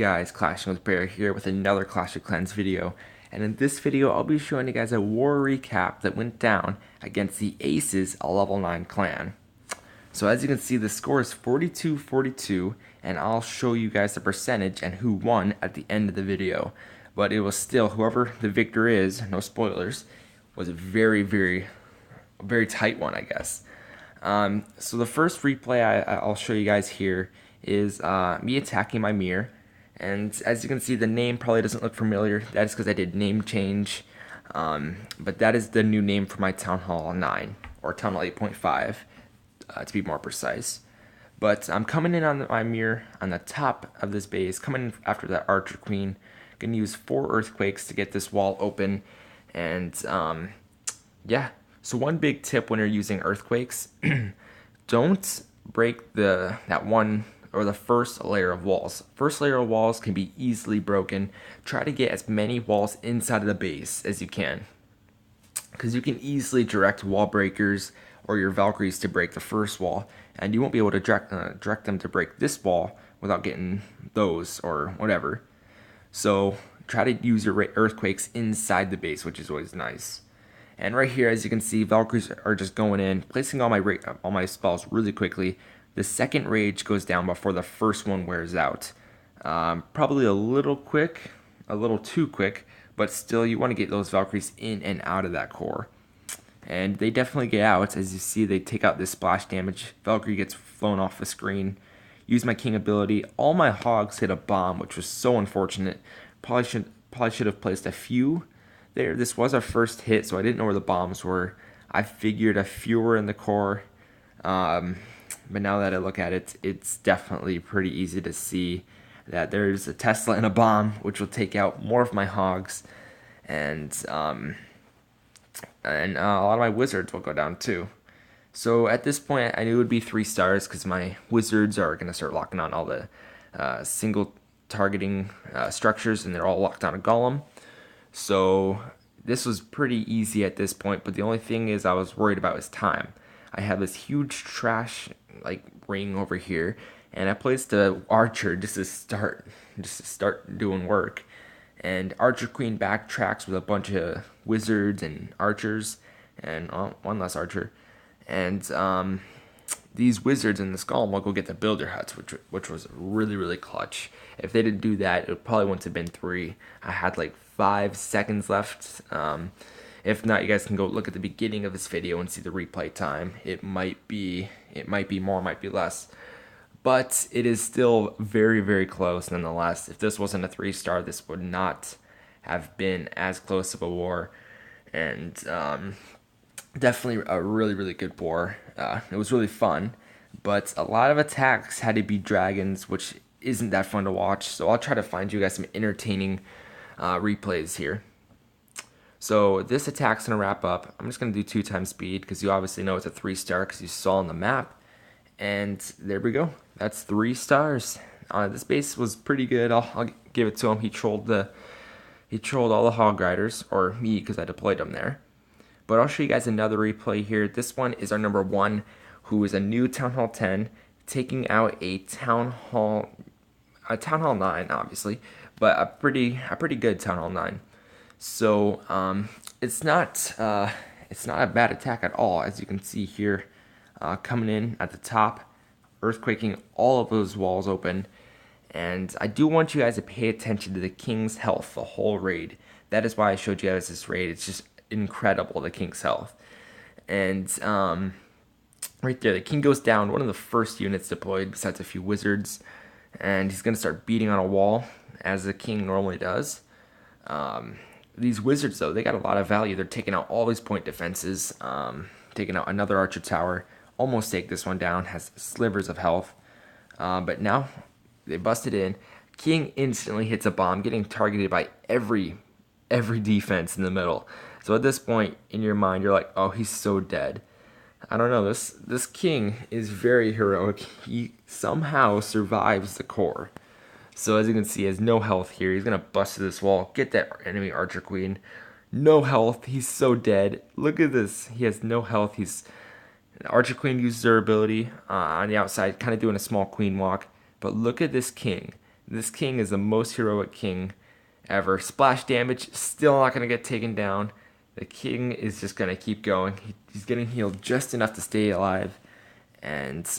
guys, Clashing with Bear here with another Clash of Clans video. And in this video, I'll be showing you guys a war recap that went down against the Aces, a level 9 clan. So as you can see, the score is 42-42, and I'll show you guys the percentage and who won at the end of the video. But it was still, whoever the victor is, no spoilers, was a very tight one, I guess. So the first replay I'll show you guys here is me attacking my mirror. And as you can see, the name probably doesn't look familiar. That is because I did name change. But that is the new name for my Town Hall 9, or Town Hall 8.5, to be more precise. But I'm coming in on my mirror on the top of this base, coming in after that Archer Queen. Gonna use 4 Earthquakes to get this wall open. And yeah, so one big tip when you're using Earthquakes, don't break that one or the first layer of walls. First layer of walls can be easily broken. Try to get as many walls inside of the base as you can, because you can easily direct wall breakers or your Valkyries to break the first wall, and you won't be able to direct them to break this wall without getting those or whatever. So try to use your Earthquakes inside the base, which is always nice. And right here, as you can see, Valkyries are just going in, placing all my spells really quickly. The second rage goes down before the first one wears out. Probably a little quick, a little too quick, but still you want to get those Valkyries in and out of that core. And they definitely get out. As you see, they take out this splash damage. Valkyrie gets flown off the screen. Use my king ability. All my hogs hit a bomb, which was so unfortunate. Probably should have placed a few there. This was our first hit, so I didn't know where the bombs were. I figured a few were in the core. But now that I look at it, it's definitely pretty easy to see that there's a Tesla and a bomb, which will take out more of my hogs, and a lot of my wizards will go down too. So at this point, I knew it would be 3 stars because my wizards are going to start locking on all the single targeting structures, and they're all locked on a golem. So this was pretty easy at this point, but the only thing is I was worried about is time. I have this huge trash ring over here, and I placed a archer just to start doing work. And Archer Queen backtracks with a bunch of wizards and archers, and one less archer. And these wizards in this golem will go get the builder huts, which was really clutch. If they didn't do that, it probably wouldn't have been 3. I had like 5 seconds left. If not, you guys can go look at the beginning of this video and see the replay time. It might be more, might be less, but it is still very close nonetheless. If this wasn't a 3-star, this would not have been as close of a war, and definitely a really good war. It was really fun, but a lot of attacks had to be dragons, which isn't that fun to watch. So I'll try to find you guys some entertaining replays here. So this attack's going to wrap up. I'm just going to do 2 times speed because you obviously know it's a 3-star because you saw on the map. And there we go. That's 3 stars. This base was pretty good. I'll give it to him. He trolled all the hog riders, or me because I deployed them there. But I'll show you guys another replay here. This one is our number 1, who is a new Town Hall 10, taking out a Town Hall 9, obviously, but a pretty good Town Hall 9. So it's not a bad attack at all, as you can see here, coming in at the top, earthquaking all of those walls open. And I do want you guys to pay attention to the king's health the whole raid. That is why I showed you guys this raid. It's just incredible, the king's health. And right there, the king goes down, one of the first units deployed besides a few wizards, and he's going to start beating on a wall as the king normally does. These wizards, though, they got a lot of value. They're taking out all these point defenses, taking out another archer tower, almost take this one down, has slivers of health. But now they busted in. King instantly hits a bomb, getting targeted by every defense in the middle. So at this point in your mind, you're like, oh, he's so dead. I don't know, this king is very heroic. He somehow survives the core. So as you can see, he has no health here. He's going to bust through this wall, get that enemy Archer Queen. No health. He's so dead. Look at this. He has no health. Archer Queen uses her ability on the outside, kind of doing a small queen walk. But look at this king. This king is the most heroic king ever. Splash damage, still not going to get taken down. The king is just going to keep going. He's getting healed just enough to stay alive. And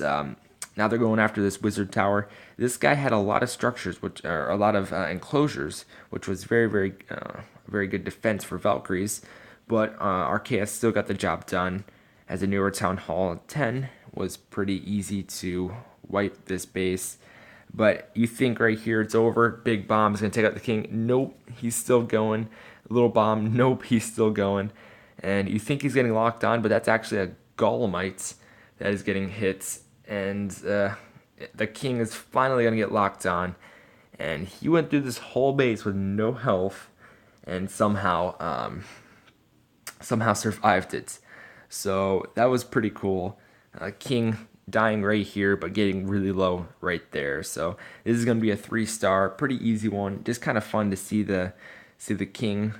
now they're going after this wizard tower. This guy had a lot of structures, which are a lot of enclosures, which was very good defense for Valkyries. But Archaeus still got the job done, as the newer Town Hall 10 was pretty easy to wipe this base. But you think right here it's over. Big bomb is going to take out the king. Nope, he's still going. Little bomb. Nope, he's still going. And you think he's getting locked on, but that's actually a Golemite that is getting hit. And the king is finally going to get locked on. And he went through this whole base with no health and somehow survived it. So that was pretty cool. King dying right here, but getting really low right there. So this is going to be a 3-star, pretty easy one. Just kind of fun to see the king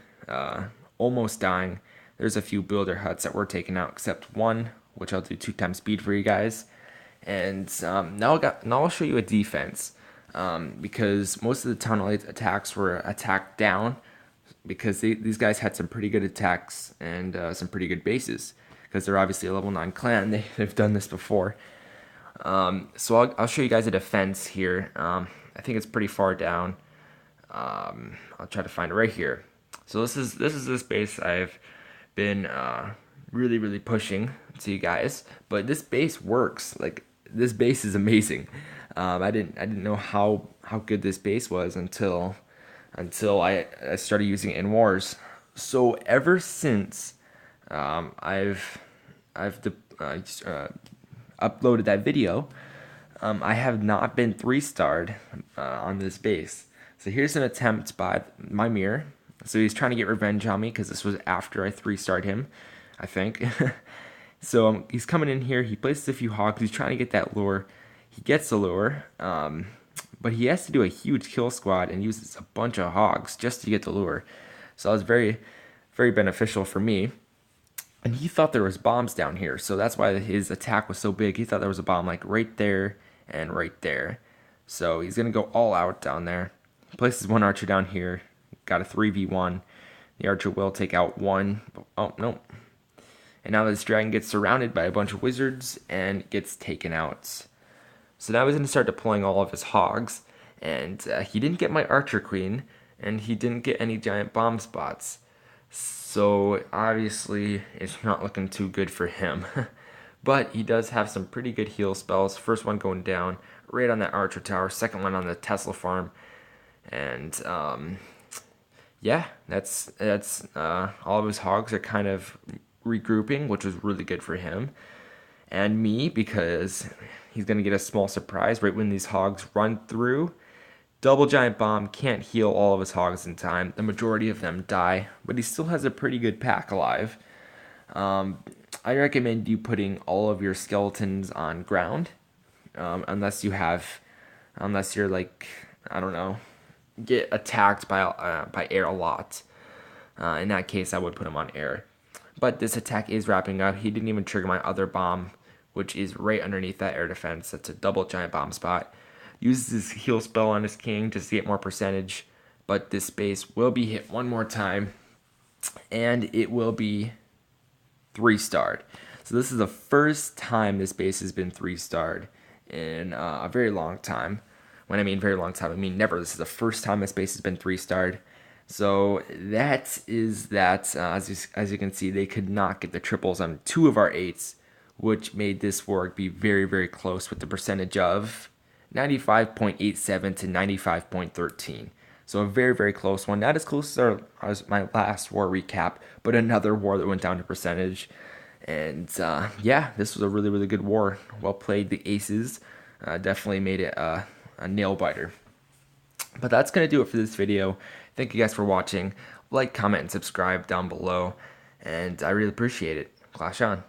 almost dying. There's a few builder huts that were taken out, except one, which I'll do 2 times speed for you guys. And now I'll show you a defense, because most of the Town Hall attacks were attacked down, because these guys had some pretty good attacks and some pretty good bases, because they're obviously a level 9 clan. They've done this before. So I'll show you guys a defense here. I think it's pretty far down. I'll try to find it right here. So this is this base I've been really pushing to you guys, but this base works. Like, this base is amazing. I didn't know how good this base was until I started using it in wars. So ever since I've uploaded that video, I have not been 3-starred on this base. So here's an attempt by Mimir. So he's trying to get revenge on me, because this was after I 3-starred him, I think. So he's coming in here. He places a few hogs. He's trying to get that lure. He gets the lure, but he has to do a huge kill squad and uses a bunch of hogs just to get the lure. So that was very beneficial for me. And he thought there was bombs down here, so that's why his attack was so big. He thought there was a bomb like right there and right there. So he's going to go all out down there. He places one archer down here. Got a 3v1. The archer will take out one. Oh, no. And now this dragon gets surrounded by a bunch of wizards and gets taken out. So now he's going to start deploying all of his hogs. And he didn't get my archer queen, and he didn't get any giant bomb spots. So obviously it's not looking too good for him. But he does have some pretty good heal spells. First one going down right on that archer tower. Second one on the Tesla farm. And yeah, that's all of his hogs are kind of regrouping, which was really good for him. And me, because he's going to get a small surprise right when these hogs run through. Double giant bomb, can't heal all of his hogs in time. The majority of them die, but he still has a pretty good pack alive. I recommend you putting all of your skeletons on ground, unless you're like, I don't know, get attacked by air a lot. In that case, I would put him on air. But this attack is wrapping up. He didn't even trigger my other bomb, which is right underneath that air defense. That's a double giant bomb spot. Uses his heal spell on his king just to get more percentage, but this base will be hit one more time, and it will be 3-starred. So this is the first time this base has been 3-starred in a very long time. When I mean very long time, I mean never. This is the first time this base has been 3-starred. So that is that. As you can see, they could not get the triples on 2 of our 8s, which made this war be very close with the percentage of 95.87 to 95.13. So a very close one. Not as close as my last war recap, but another war that went down to percentage. And yeah, this was a really good war. Well played, the aces. Definitely made it a nail biter. But that's going to do it for this video. Thank you guys for watching. Like, comment, and subscribe down below. And I really appreciate it. Clash on.